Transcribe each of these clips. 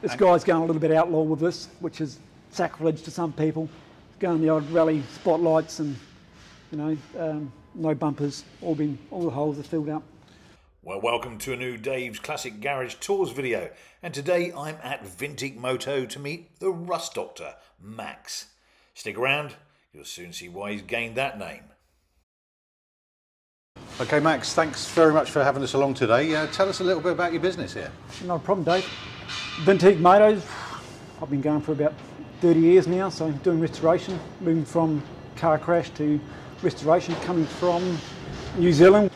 This guy's going a little bit outlaw with this, which is sacrilege to some people. Going the odd rally spotlights and, you know, no bumpers, all the holes are filled up. Well, welcome to a new Dave's Classic Garage Tours video, and today I'm at VintiqueMoto to meet the Rust Doctor, Max. Stick around, you'll soon see why he's gained that name. Okay, Max, thanks very much for having us along today. Tell us a little bit about your business here. Not a problem, Dave. VintiqueMotos, I've been going for about 30 years now, so doing restoration, moving from car crash to restoration, coming from New Zealand.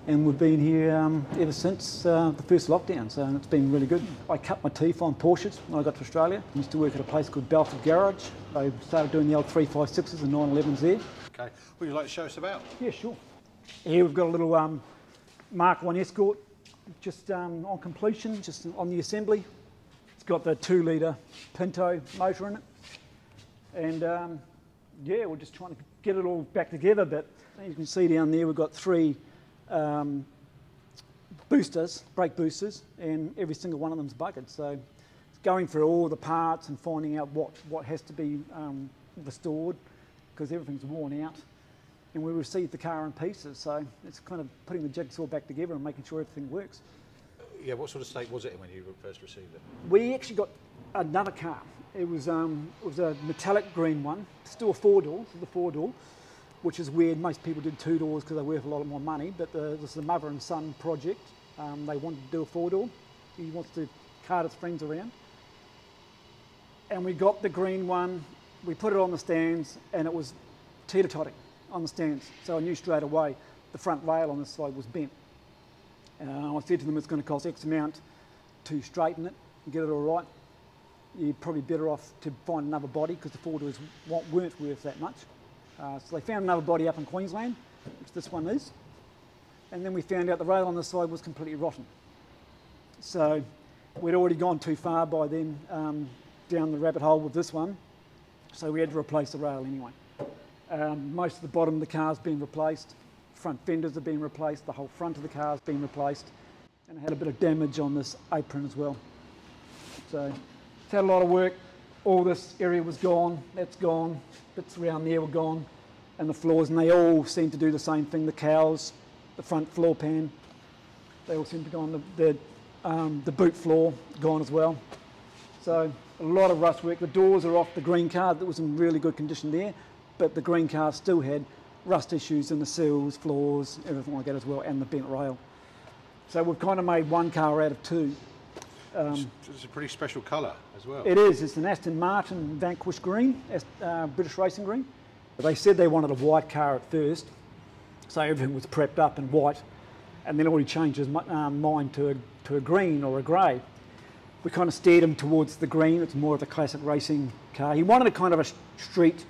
And we've been here ever since the first lockdown, so it's been really good. I cut my teeth on Porsches when I got to Australia. I used to work at a place called Belford Garage. I started doing the old 356s and 911s there. Okay, would you like to show us about? Yeah, sure. Here we've got a little Mk1 Escort, just on completion, just on the assembly. It's got the 2-litre Pinto motor in it. And yeah, we're just trying to get it all back together, but as you can see down there, we've got 3 boosters, brake boosters, and every single one of them's buggered. So it's going through all the parts and finding out what has to be restored, because everything's worn out. And we received the car in pieces, so it's kind of putting the jigsaw back together and making sure everything works. Yeah, what sort of state was it in when you first received it? We actually got another car. It was a metallic green one, still a 4-door, the 4-door. Which is weird. Most people did 2 doors because they're worth a lot more money, but this is the mother and son project. They wanted to do a 4-door. He wants to cart his friends around. And we got the green one, we put it on the stands, and it was teeter-totting on the stands. So I knew straight away the front rail on this side was bent. I said to them, it's going to cost X amount to straighten it and get it all right. You're probably better off to find another body, because the 4-doors weren't worth that much. So they found another body up in Queensland, which this one is, and then we found out the rail on the side was completely rotten. So we'd already gone too far by then down the rabbit hole with this one, so we had to replace the rail anyway. Most of the bottom of the car's been replaced, front fenders have been replaced, the whole front of the car's been replaced, and it had a bit of damage on this apron as well. So it's had a lot of work. All this area was gone, that's gone, bits around there were gone, and the floors, and they all seem to do the same thing. The cowls, the front floor pan, they all seem to go on. The boot floor gone as well. So a lot of rust work. The doors are off the green car, that was in really good condition there, but the green car still had rust issues in the sills, floors, everything like that as well, and the bent rail. So we've kind of made one car out of 2. It's a pretty special colour as well. It is. It's an Aston Martin Vanquish green, British racing green. They said they wanted a white car at first, so everything was prepped up in white, and then already changed his mind to a green or a grey. We kind of steered him towards the green. It's more of a classic racing car. He wanted a kind of a street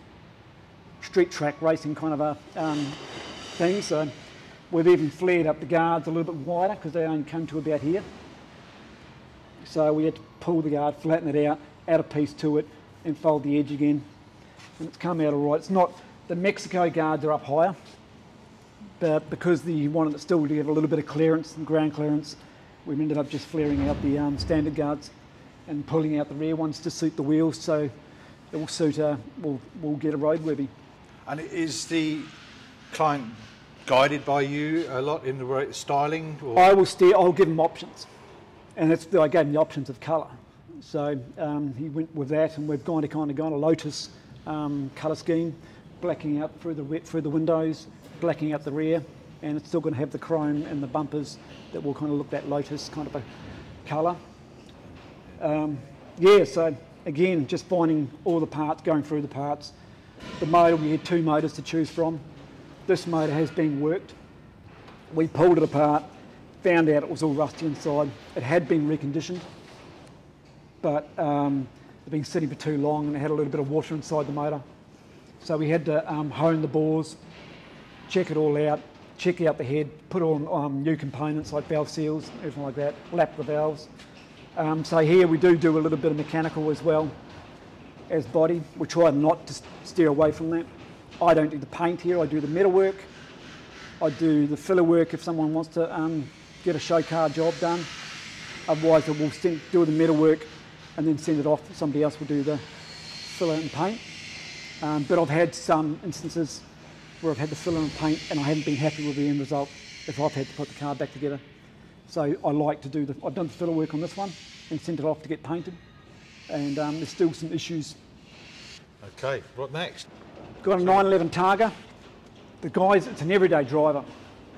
track racing kind of a thing, so we've even flared up the guards a little bit wider, because they only come to about here. So we had to pull the guard, flatten it out, add a piece to it, and fold the edge again. And it's come out all right. It's not, the Mexico guards are up higher, but because you wanted it still to have a little bit of clearance and ground clearance, we ended up just flaring out the standard guards and pulling out the rear ones to suit the wheels, so it will suit, we'll get a roadworthy. And is the client guided by you a lot in the styling? Or? I'll give him options. And I gave him the options of colour. So he went with that, and we've gone a Lotus colour scheme, blacking out through the windows, blacking out the rear, and it's still going to have the chrome and the bumpers that will kind of look that Lotus kind of a colour. Yeah, so again, just finding all the parts, going through the parts. The motor, we had 2 motors to choose from. This motor has been worked. We pulled it apart, found out it was all rusty inside. It had been reconditioned, but it'd been sitting for too long, and it had a little bit of water inside the motor. So we had to hone the bores, check it all out, check out the head, put on new components like valve seals, everything like that, lap the valves. So here we do a little bit of mechanical as well as body. We try not to steer away from that. I don't do the paint here, I do the metal work. I do the filler work if someone wants to get a show car job done. Otherwise I will do the metal work and then send it off. Somebody else will do the filler and paint. But I've had some instances where I've had the filler and paint and I haven't been happy with the end result if I've had to put the car back together. So I like to do I've done the filler work on this one and sent it off to get painted, and there's still some issues. Okay, what next? Got a 911 Targa. The guy's, it's an everyday driver,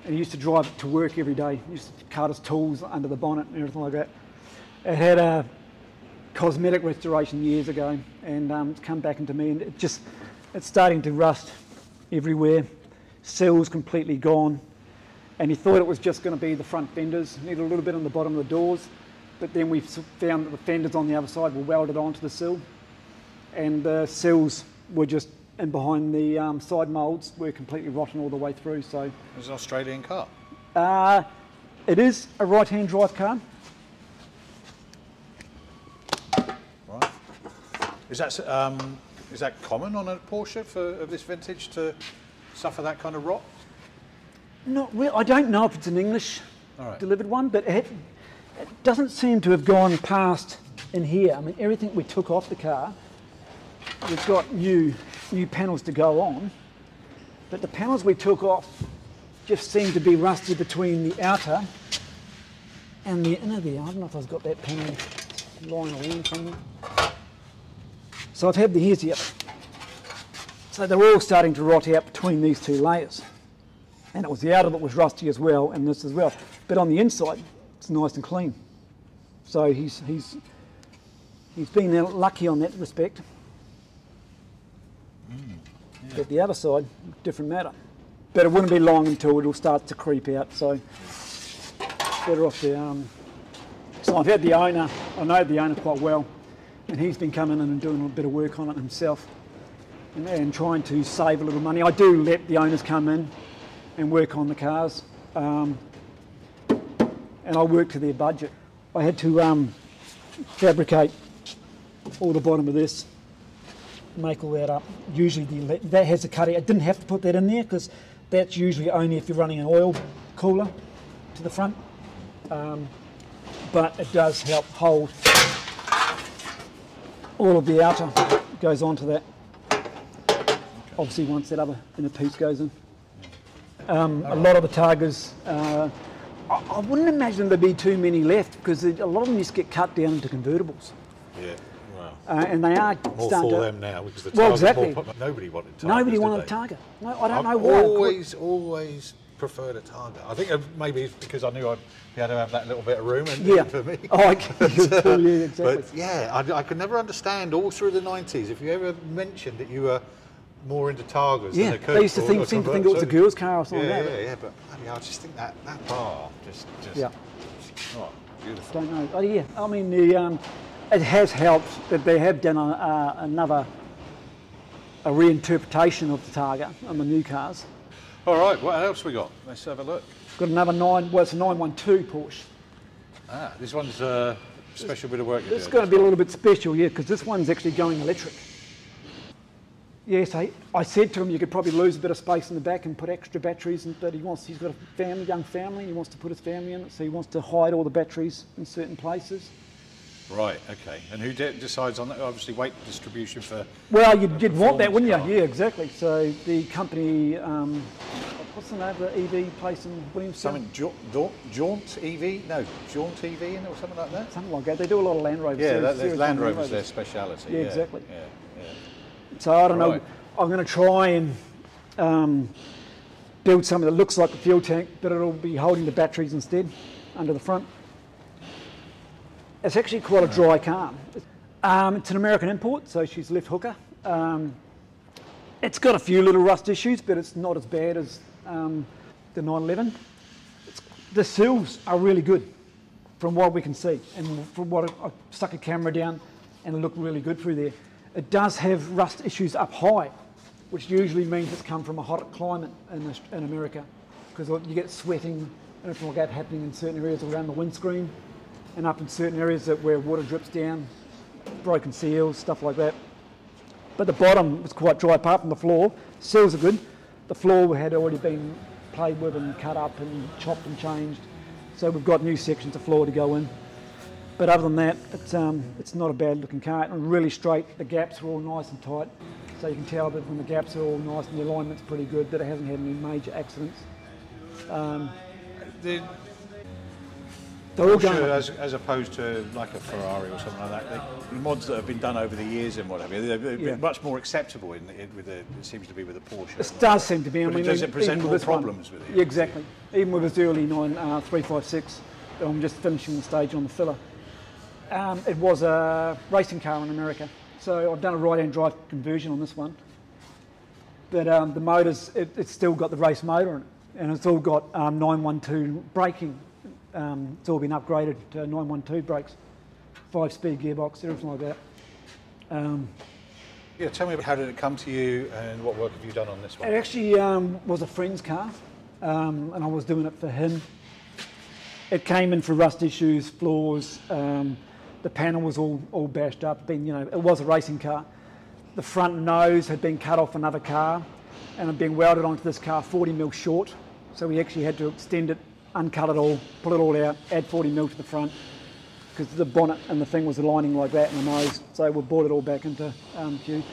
and he used to drive it to work every day. He used to cart his tools under the bonnet and everything like that. It had a cosmetic restoration years ago, and it's come back into me, and it's starting to rust everywhere. Seals completely gone, and he thought it was just going to be the front fenders. Needed a little bit on the bottom of the doors, but then we found that the fenders on the other side were welded onto the sill, and the sills were just in behind the side moulds were completely rotten all the way through. So It's an Australian car. it is a right-hand drive car. Right. Is that common on a Porsche of this vintage to suffer that kind of rot? Not really. I don't know if it's an English delivered one, but it doesn't seem to have gone past in here. I mean, everything we took off the car, we've got new panels to go on, but the panels we took off just seem to be rusty between the outer and the inner there. I don't know if I've got that panel lying around somewhere. So I've had the here's the other. So they're all starting to rot out between these two layers. And it was the outer that was rusty as well, and this as well. But on the inside, it's nice and clean. So he's been lucky on that respect. Yeah. But the other side, different matter. But it wouldn't be long until it'll start to creep out. So better off the. So I've had the owner. I know the owner quite well, and he's been coming in and doing a bit of work on it himself, and trying to save a little money. I do let the owners come in and work on the cars, and I work to their budget. I had to fabricate all the bottom of this, make all that up. Usually that has a cutout. I didn't have to put that in there because that's usually only if you're running an oil cooler to the front, but it does help hold all of the outer goes onto that. Obviously once that other inner piece goes in. A lot of the Targas, I wouldn't imagine there'd be too many left because a lot of them used to get cut down into convertibles. Yeah, wow. And they are more starting for to... them now because the Targa, well, exactly. Nobody wanted Targas. Nobody wanted a Targa. No, I don't know why. I've always preferred a Targa. I think maybe it's because I knew I'd be able to have that little bit of room for me. Oh, yeah, exactly. But yeah, I could never understand all through the 90s if you ever mentioned that you were more into Targas than a coupe. They used to seem to think it was a girl's car or something like that. Yeah, but I just think that bar just oh, beautiful. Don't know. Oh yeah, I mean it has helped that they have done a reinterpretation of the Targa on the new cars. All right, what else we got? Let's have a look. Got another it's a 912 Porsche. Ah, this one's a special bit of work. This is going to be a little bit special, yeah, because this one's actually going electric. Yes, I said to him you could probably lose a bit of space in the back and put extra batteries in, but he's got a young family, and he wants to put his family in it, so he wants to hide all the batteries in certain places. Right, okay. And who decides on that? Obviously weight distribution for... Well, you'd want that, wouldn't you? Yeah, exactly. So the company, what's the name of the EV place in Williamstown? Something Jaunt EV? No, Jaunt EV or something like that? Something like that. They do a lot of Land Rovers. Yeah, Land Rovers their speciality. Yeah, exactly. Yeah. So I don't know, I'm going to try and build something that looks like a fuel tank, but it'll be holding the batteries instead, under the front. It's actually quite a dry car. It's an American import, so she's left hooker. It's got a few little rust issues, but it's not as bad as the 911. The sills are really good, from what we can see, and from what I stuck a camera down, and it looked really good through there. It does have rust issues up high, which usually means it's come from a hot climate in America, because you get sweating and everything like that happening in certain areas around the windscreen, and up in certain areas where water drips down, broken seals, stuff like that. But the bottom was quite dry apart from the floor. Seals are good. The floor had already been played with and cut up and chopped and changed. So we've got new sections of floor to go in. But other than that, it's not a bad looking car, and really straight. The gaps are all nice and tight, so you can tell that when the gaps are all nice and the alignment's pretty good, that it hasn't had any major accidents. They're all Porsche, as opposed to like a Ferrari or something like that, the mods that have been done over the years and what have you, they're much more acceptable it seems to be with the Porsche. It does seem to be. But does it present more problems with it? Yeah, exactly. Even with this early 356, I'm just finishing the stage on the filler. It was a racing car in America, so I've done a right-hand drive conversion on this one. But the motors, it's still got the race motor in it, and it's all got 912 braking. It's all been upgraded to 912 brakes, 5-speed gearbox, everything like that. Yeah, tell me about how did it come to you and what work have you done on this one? It actually was a friend's car, and I was doing it for him. It came in for rust issues, flaws. The panel was all bashed up. It was a racing car. The front nose had been cut off another car, and had been welded onto this car 40 mil short. So we actually had to extend it, uncut it all, pull it all out, add 40 mil to the front, because the bonnet and the thing was aligning like that in the nose. So we brought it all back into queue.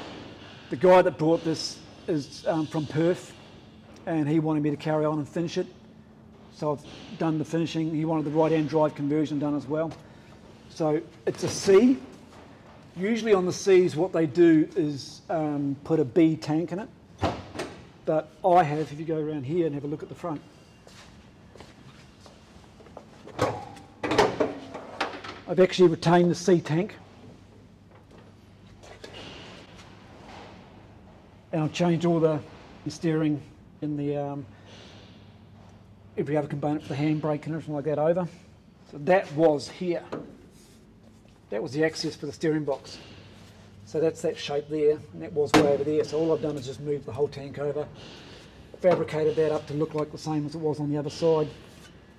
The guy that brought this is from Perth, and he wanted me to carry on and finish it. So I've done the finishing. He wanted the right-hand drive conversion done as well. So it's a C. Usually on the Cs, what they do is put a B tank in it. But I have, if you go around here and have a look at the front, I've actually retained the C tank, and I've changed all the steering and the every other component for the handbrake and everything like that over. So that was here. That was the access for the steering box. So that's that shape there, and that was way over there. So all I've done is just move the whole tank over, fabricated that up to look like the same as it was on the other side,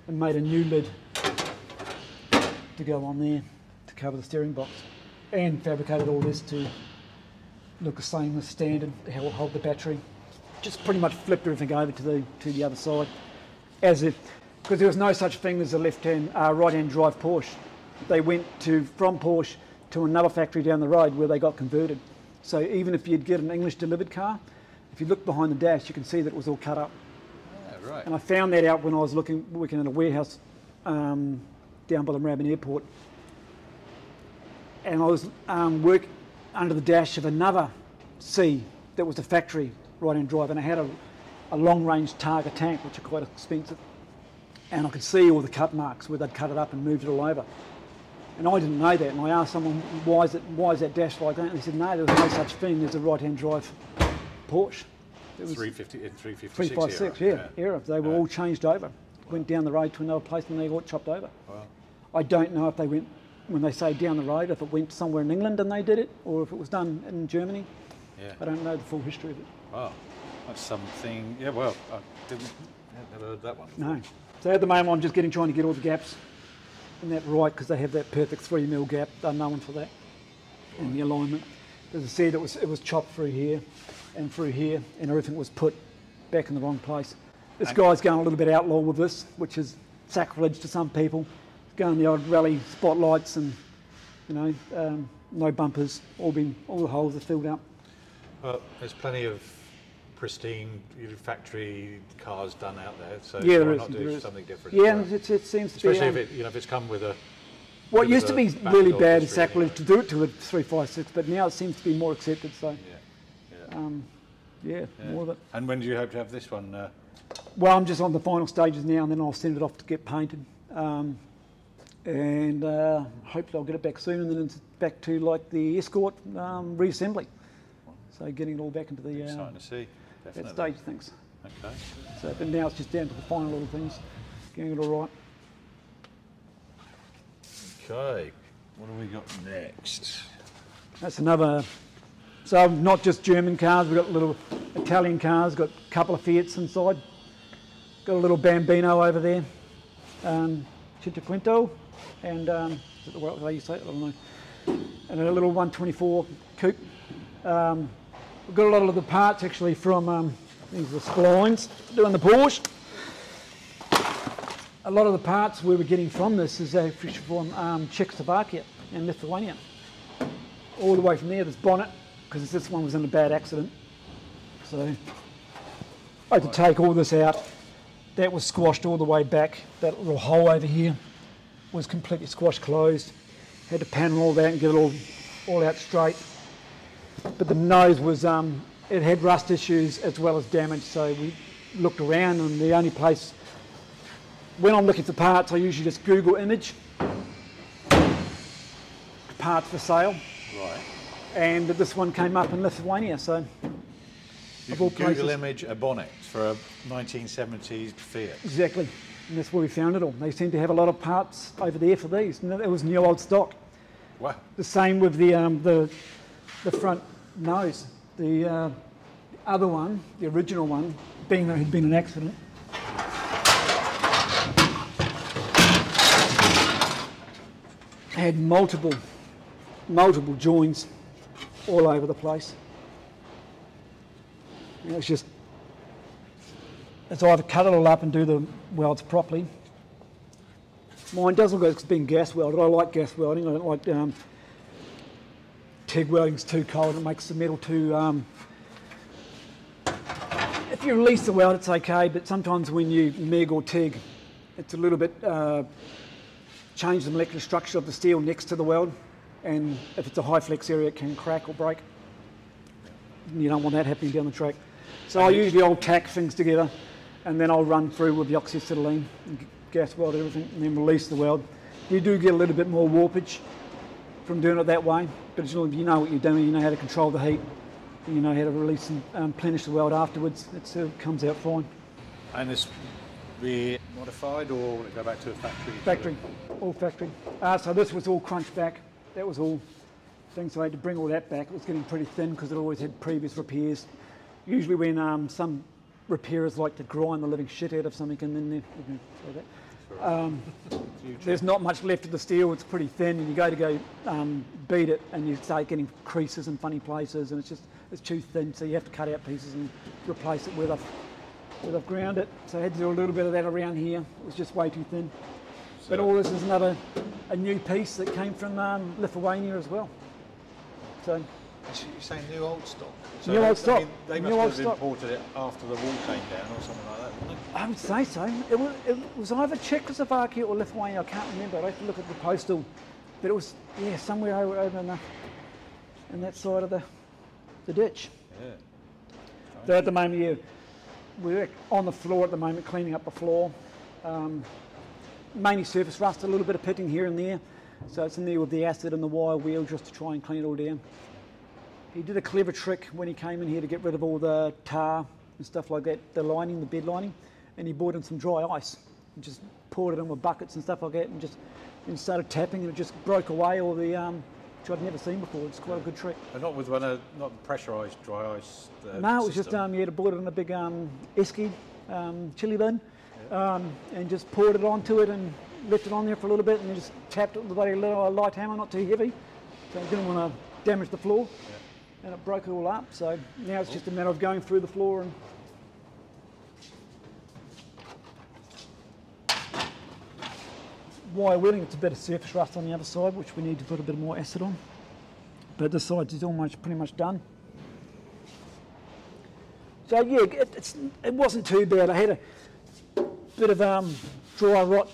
and made a new lid to go on there to cover the steering box, and fabricated all this to look the same as standard to hold the battery. Just pretty much flipped everything over to the other side, as if, because there was no such thing as a right-hand drive Porsche. They went from Porsche to another factory down the road where they got converted. So even if you'd get an English delivered car, if you look behind the dash, you can see that it was all cut up. Yeah, right. And I found that out when I was working in a warehouse down by the Moorabbin Airport, and I was working under the dash of another C that was a factory right-hand drive, and I had a long-range Targa tank, which are quite expensive, and I could see all the cut marks where they'd cut it up and moved it all over. And I didn't know that, and I asked someone, why is that dash like that? And he said, no, there was no such thing as a right-hand drive Porsche. It was 356 era. They were all changed over. Went down the road to another place and they got chopped over. Wow. I don't know if they went, when they say down the road, if it went somewhere in England and they did it, or if it was done in Germany. Yeah. I don't know the full history of it. Wow, that's something. Yeah, well, I never heard that one before. No. So at the moment, I'm just trying to get all the gaps in that right, because they have that perfect 3 mil gap. They're known for that, and the alignment. As I said, it was chopped through here, and everything was put back in the wrong place. This guy's going a little bit outlaw with this, which is sacrilege to some people. He's going the old rally spotlights and, no bumpers. All the holes are filled up. Well, there's plenty of pristine factory cars done out there, so yeah, why not do something different? Yeah, and it seems to be. Especially if it's come with a. What used to be really bad is sacrilege to do it to a 356, but now it seems to be more accepted. So, more of it. And when do you hope to have this one? Well, I'm just on the final stages now, and then I'll send it off to get painted, and hopefully I'll get it back soon, and then it's back to like the Escort reassembly. So getting it all back into the exciting to see. that stage of things. Okay. So, but now it's just down to the final little things, getting it all right. Okay. What have we got next? That's another. So not just German cars, we've got little Italian cars, got a couple of Fiats inside. Got a little Bambino over there, Cinquecento, and is it the way you say it? I don't know. And a little 124 coupe. We've got a lot of the parts actually from these are the splines doing the Porsche. a lot of the parts we were getting from this is actually from Czechoslovakia and Lithuania. All the way from there, this bonnet, because this one was in a bad accident. So I had to take all this out. That was squashed all the way back. That little hole over here was completely squashed closed. Had to panel all that and get it all out straight. But the nose was, it had rust issues as well as damage, so we looked around, and the only place, when I'm looking for parts, I usually just Google image parts for sale. Right. And this one came up in Lithuania, so You can Google image a bonnet for a 1970s Fiat. Exactly, and that's where we found it all. They seem to have a lot of parts over there for these. And it was new old stock. Wow. The same with the front nose. The other one, the original one, being there had been an accident. Had multiple joins all over the place. And it's just, it's either cut it all up and do the welds properly. Mine does look like it's been gas welded. I like gas welding. I don't like TIG welding's too cold. It makes the metal too. If you release the weld, it's okay, but sometimes when you MIG or TIG, it's a little bit change the molecular structure of the steel next to the weld, and if it's a high flex area, it can crack or break. You don't want that happening down the track. So I'll tack things together, and then I'll run through with the oxyacetylene and gas weld everything, and then release the weld. You do get a little bit more warpage from doing it that way, but as long as you know what you're doing, you know how to control the heat, and you know how to release and plenish the weld afterwards, it comes out fine. And this be modified, or will it go back to a factory? Factory, all factory. So this was all crunched back. That was all things, so I had to bring all that back. It was getting pretty thin because it always had previous repairs. Usually when some repairers like to grind the living shit out of something, and then like that. There's not much left of the steel. It's pretty thin, and you go beat it, and you start getting creases in funny places, and it's too thin. So you have to cut out pieces and replace it where I've ground it. So I had to do a little bit of that around here. It was just way too thin. But all this is a new piece that came from Lithuania as well. So you're saying new old stock? So new old stock. They must have imported it after the wall came down or something like that, didn't they? I would say so. It was either Czechoslovakia or Lithuania. I can't remember. I have to look at the postal. But it was, yeah, somewhere over in that side of the ditch. Yeah. So at the moment, yeah, we're on the floor at the moment, cleaning up the floor. Mainly surface rust, a little bit of pitting here and there. So it's in there with the acid and the wire wheel just to try and clean it all down. He did a clever trick when he came in here to get rid of all the tar and stuff like that, the lining, the bed lining, and he brought in some dry ice and just poured it in with buckets and stuff like that, and started tapping, and it just broke away all the, which I'd never seen before. It's quite a good trick. And not with not pressurised dry ice? No, it was just, he had brought it in a big esky chili bin, and just poured it onto it and left it on there for a little bit, and then just tapped it with a little light hammer, not too heavy, so he didn't want to damage the floor. Yeah. And it broke it all up, so now it's just a matter of going through the floor and wire wheeling. It's a bit of surface rust on the other side, which we need to put a bit more acid on, but this side is almost pretty much done. So yeah, it wasn't too bad. I had a bit of dry rot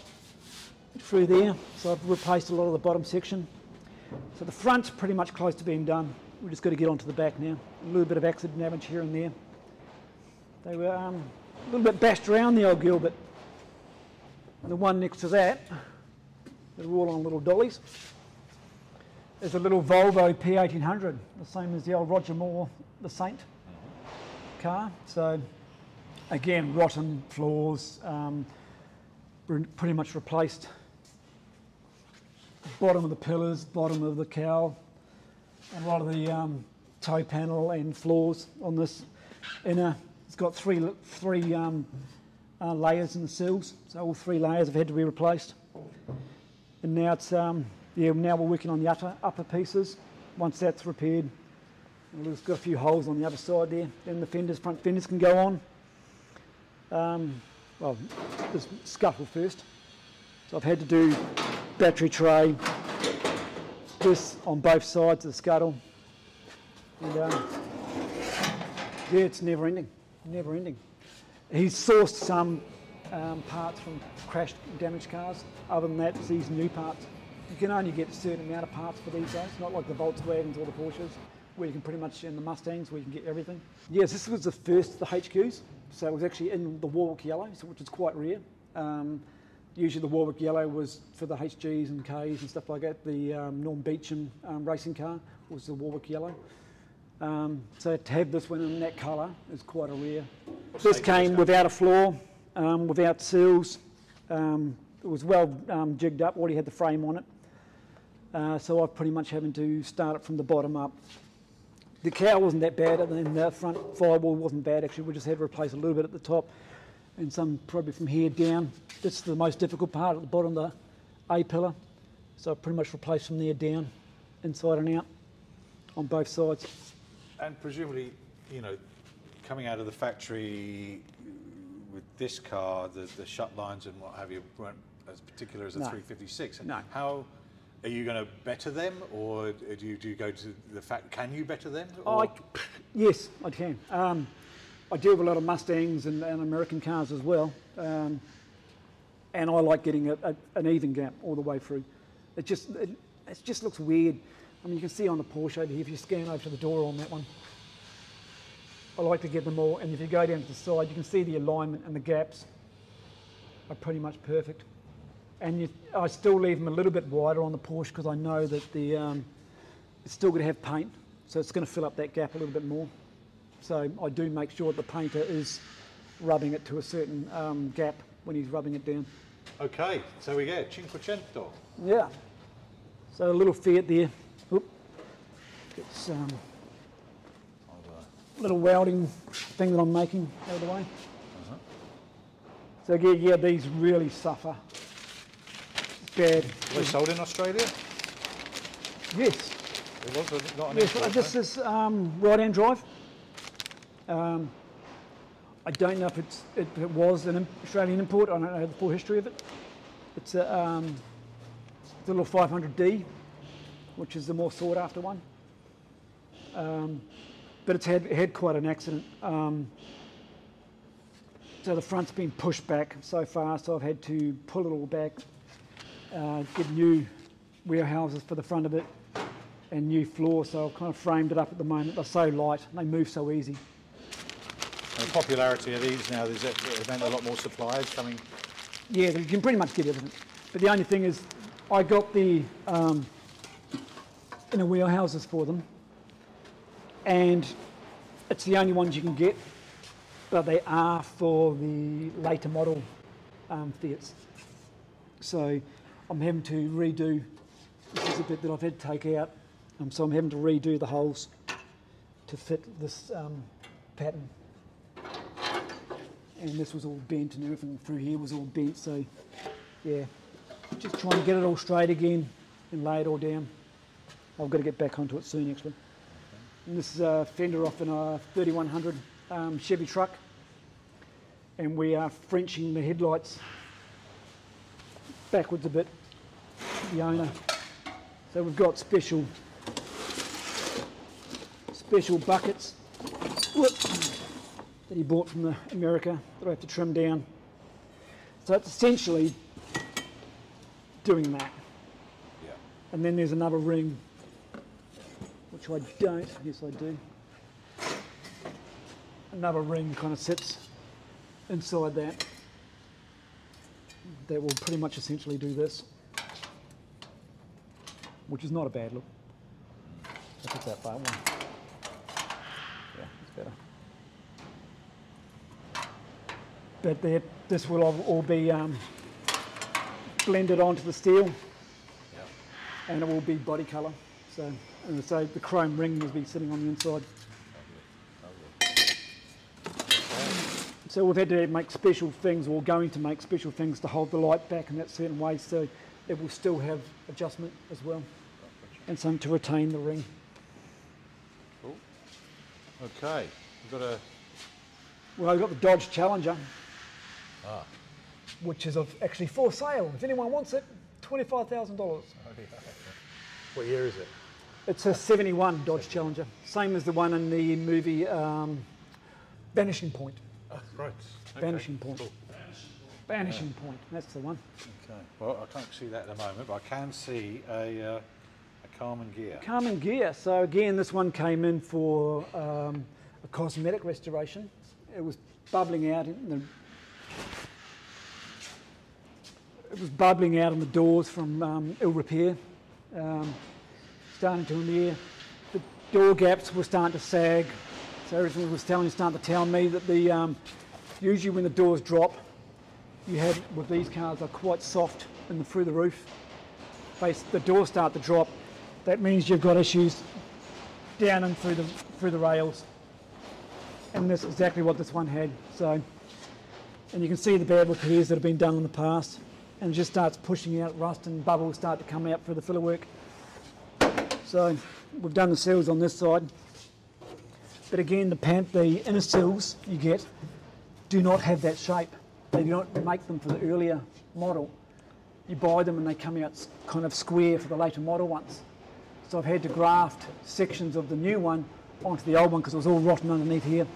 through there, so I've replaced a lot of the bottom section. So the front's pretty much close to being done. We've just got to get onto the back now. A little bit of accident damage here and there. They were a little bit bashed around, the old girl, but the one next to that, they're all on little dollies. There's a little Volvo P1800, the same as the old Roger Moore, the Saint car. So again, rotten floors, pretty much replaced. Bottom of the pillars, bottom of the cowl, and a lot of the toe panel and floors on this inner. It's got three layers in the sills, so all three layers have had to be replaced. And now it's now we're working on the upper pieces. Once that's repaired, we've just got a few holes on the other side there. Then the front fenders can go on. Well, just scuffle first. So I've had to do battery tray, this on both sides of the scuttle. And yeah, it's never ending, never ending. He's sourced some parts from crashed, damaged cars. Other than that, it's these new parts. You can only get a certain amount of parts for these days, not like the Volkswagens or the Porsches, where you can pretty much, in the Mustangs, where you can get everything. Yes, this was the first of the HQs, so it was actually in the Warwick yellow, which is quite rare. Usually the Warwick yellow was for the HGs and Ks and stuff like that. The Norm Beecham racing car was the Warwick yellow. So to have this one in that colour is quite a rare. This came without a floor, without seals. It was well jigged up, already had the frame on it. So I've pretty much having to start it from the bottom up. The cowl wasn't that bad, and the front firewall wasn't bad actually. We just had to replace a little bit at the top and some probably from here down. This is the most difficult part at the bottom of the A-pillar. So I've pretty much replaced from there down, inside and out, on both sides. And presumably, you know, coming out of the factory with this car, the shut lines and what have you weren't as particular as a 356. And no. How are you going to better them, or do you go to the fact? Can you better them? Yes, I can. I deal with a lot of Mustangs and American cars as well, and I like getting an even gap all the way through. It just looks weird. I mean, you can see on the Porsche over here, if you scan over to the door on that one, I like to get them all, and if you go down to the side, you can see the alignment and the gaps are pretty much perfect. And I still leave them a little bit wider on the Porsche because I know that it's still going to have paint, so it's going to fill up that gap a little bit more. So I do make sure that the painter is rubbing it to a certain gap when he's rubbing it down. Okay, so we get Cinquecento. Yeah. So a little Fiat there. Oop. It's a little welding thing that I'm making out of the way. So yeah, these really suffer bad. Were they sold in Australia? Yes. It was not an Yes, import, this is right-hand drive. I don't know if it was an Australian import. I don't know the full history of it. It's a little 500D, which is the more sought-after one. But it had quite an accident. So the front's been pushed back so far, so I've had to pull it all back, get new warehouses for the front of it, and new floor, so I've kind of framed it up at the moment. They're so light, and they move so easy. And the popularity of these now, there's meant a lot more suppliers coming. Yeah, you can pretty much get everything. But the only thing is, I got the inner wheelhouses for them, and it's the only ones you can get, but they are for the later model Fiats. So I'm having to redo, this is a bit that I've had to take out, so I'm having to redo the holes to fit this pattern. And this was all bent and everything through here was all bent, so yeah, just trying to get it all straight again and lay it all down. I've got to get back onto it soon actually. And this is a fender off in a 3100 Chevy truck, and we are Frenching the headlights backwards a bit, the owner. So we've got special buckets that he bought from America that I have to trim down. So it's essentially doing that. Yeah. And then there's another ring, which I don't, yes I do. Another ring kind of sits inside that. That will pretty much essentially do this, which is not a bad look. If it's that far one. Yeah, it's better. But this will all be blended onto the steel, and it will be body colour. So the chrome ring will be sitting on the inside. So we've had to make special things, or going to make special things to hold the light back in that certain way, so it will still have adjustment as well, and something to retain the ring. Cool. Okay, we've got a... Well, I've got the Dodge Challenger. Ah. which is actually for sale. If anyone wants it, $25,000. What year is it? It's a 71 Dodge Challenger, same as the one in the movie Vanishing Point. Oh, right. Okay. Vanishing Point. Cool. Vanishing Point, that's the one. Okay. Well, I can't see that at the moment, but I can see a Karmann Ghia. Karmann Ghia. So again, this one came in for a cosmetic restoration. It was bubbling out in the doors from ill repair. Starting to veneer. The door gaps were starting to sag, so everything was starting to tell me that the usually when the doors drop, you have with these cars are quite soft through the roof. The doors start to drop. That means you've got issues down and through the rails, and that's exactly what this one had. So, and you can see the bad repairs that have been done in the past, and it just starts pushing out rust and bubbles start to come out through the filler work. So we've done the seals on this side, but again the inner seals you get do not have that shape. They do not make them for the earlier model. You buy them and they come out kind of square for the later model ones. So I've had to graft sections of the new one onto the old one because it was all rotten underneath here.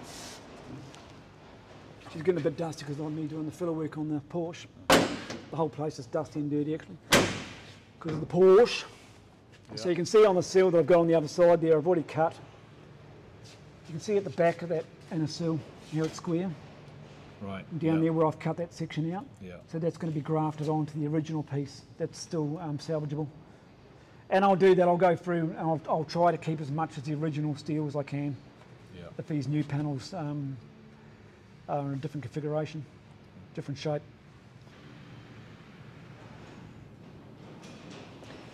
She's getting a bit dusty because of me doing the filler work on the Porsche. The whole place is dusty and dirty actually because of the Porsche. Yeah. So you can see on the seal that I've got on the other side there, I've already cut. You can see at the back of that inner seal how it's square. Right. And down there where I've cut that section out. Yeah. So that's going to be grafted onto the original piece. That's still salvageable. And I'll do that, I'll go through and I'll try to keep as much of the original steel as I can. Yeah. If these new panels are in a different configuration, different shape.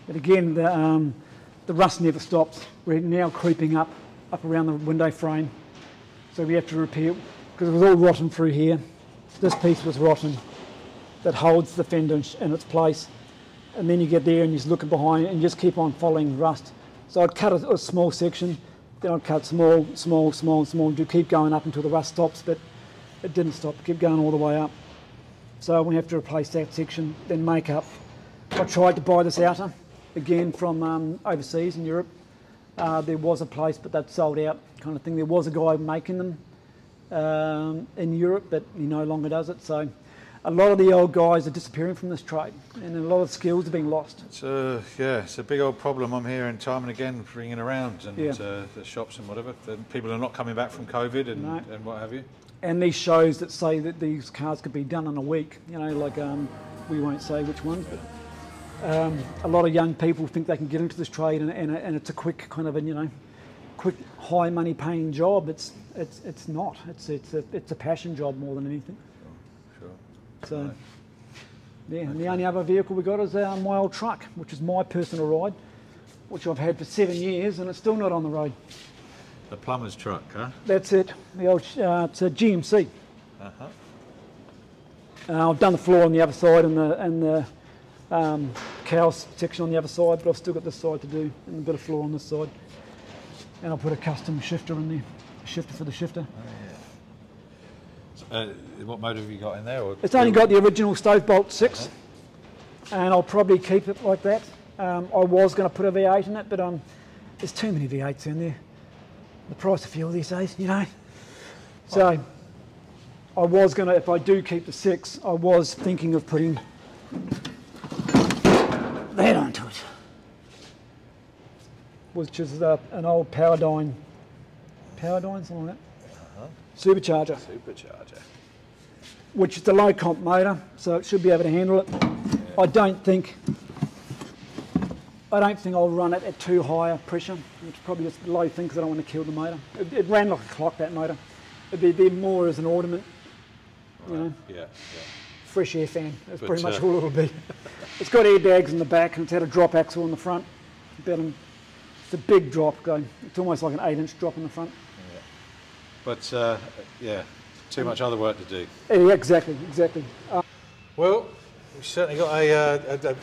But again, the rust never stops. We're now creeping up around the window frame. So we have to repair, because it was all rotten through here. This piece was rotten that holds the fender in its place. And then you get there and you just look behind it and you just keep on following rust. So I'd cut a small section, then I'd cut small, to keep going up until the rust stops, but it didn't stop, it kept going all the way up. So we have to replace that section, then make up. I tried to buy this outer, again from overseas in Europe. There was a place, but that sold out kind of thing. There was a guy making them in Europe, but he no longer does it. So a lot of the old guys are disappearing from this trade, and a lot of skills are being lost. It's a big old problem. I'm hearing time and again ringing around, and the shops and whatever. People are not coming back from COVID and what have you. And these shows that say that these cars could be done in a week, you know, like we won't say which ones, but a lot of young people think they can get into this trade, and it's a quick kind of quick high money paying job. It's not. It's a passion job more than anything. Sure. So, right. Yeah, and the only other vehicle we got is my old truck, which is my personal ride, which I've had for 7 years, and it's still not on the road. The plumber's truck, huh? That's it. The old, it's a GMC. I've done the floor on the other side and the cowl section on the other side, but I've still got this side to do and a bit of floor on this side. And I'll put a custom shifter in there, a shifter for the shifter. Oh, yeah. What motor have you got in there? Or it's only got the original stove bolt 6, and I'll probably keep it like that. I was going to put a V8 in it, but there's too many V8s in there. The price of fuel these days, you know. So I was going to, if I do keep the 6, I was thinking of putting that onto it, which is an old Powerdyne, something like that. Supercharger. Which is a low comp motor, so it should be able to handle it. Yeah. I don't think I'll run it at too high a pressure. It's probably just a low thing because I don't want to kill the motor. It ran like a clock, that motor. It'd be more as an ornament, you know. Yeah. Fresh air fan. That's pretty much all it'll be. It's got airbags in the back and it's had a drop axle in the front. It's a big drop going. It's almost like an 8-inch drop in the front. Yeah. But too much other work to do. Yeah, exactly. Well, we've certainly got a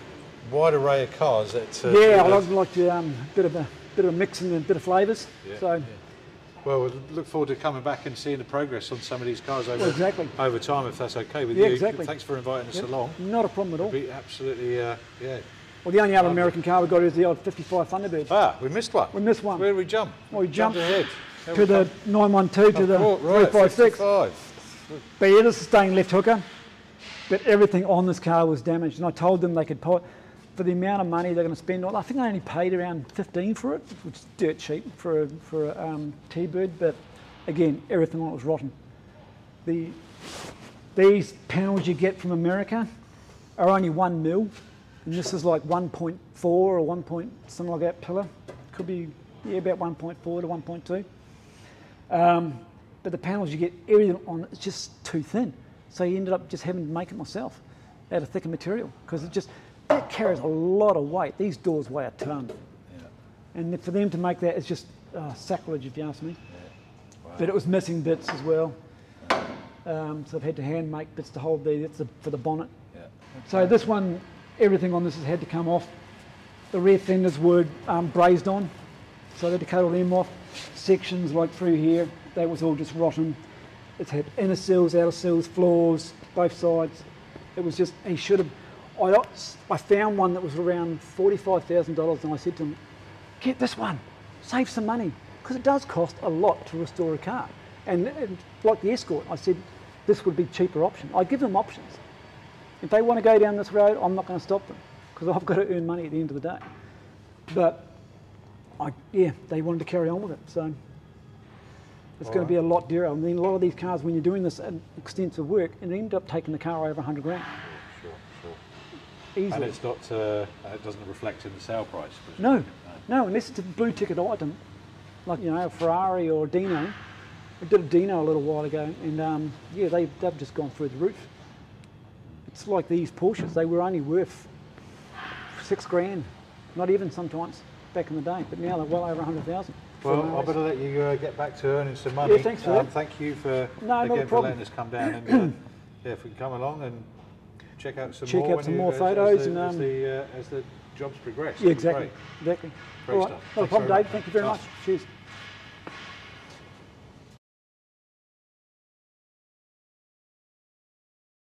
wide array of cars. I like to bit of a mix and a bit of flavours. Yeah, so Well, we'll look forward to coming back and seeing the progress on some of these cars over, exactly. over time, if that's okay with Yeah, you. exactly. Thanks for inviting us along. Not a problem at all. It'd be absolutely, yeah. Well, the only other American car we got is the old 55 Thunderbird. Ah, we missed one. We missed one. Where did we jump? Well, we jumped ahead. to the 912 to the 356. 55. But yeah, this is staying left hooker. But everything on this car was damaged, and I told them they could put, for the amount of money they're going to spend on. I think I only paid around 15 for it, which is dirt cheap for a T-Bird. But again, everything on it was rotten. These panels you get from America are only 1 mil, and this is like 1.4 or 1 point something like that pillar. Could be about 1.4 to 1.2. But the panels you get, everything on it's just too thin. So you ended up just having to make it myself out of thicker material because that carries a lot of weight. These doors weigh a ton. Yeah. And for them to make that is just sacrilege, if you ask me. Yeah. Wow. But it was missing bits as well. So I've had to hand make bits to hold for the bonnet. Yeah. Okay. So this one, everything on this has had to come off. The rear fenders were brazed on, so they had to cut all them off. Sections like through here, that was all just rotten. It's had inner sills, outer sills, floors, both sides. It was just, he should have, I found one that was around $45,000 and I said to him, get this one, save some money, because it does cost a lot to restore a car. And like the Escort, I said, this would be a cheaper option. I give them options. If they want to go down this road, I'm not going to stop them, because I've got to earn money at the end of the day. But, they wanted to carry on with it, so. It's going to be a lot dearer. I mean, a lot of these cars, when you're doing this extensive work, it ends up taking the car over 100 grand. Sure. Easily. And it's not, it doesn't reflect in the sale price. No, unless it's a blue ticket item, like, a Ferrari or a Dino. I did a Dino a little while ago, and they've just gone through the roof. It's like these Porsches, they were only worth 6 grand, not even sometimes, back in the day, but now they're well over 100,000. Well, I better let you get back to earning some money. Yeah, thanks for that. Thank you for letting us come down and if we can come along and check out some more photos as the jobs progress. Yeah, exactly. Great All right, stuff. no problem, Dave. Thank you very much. Cheers.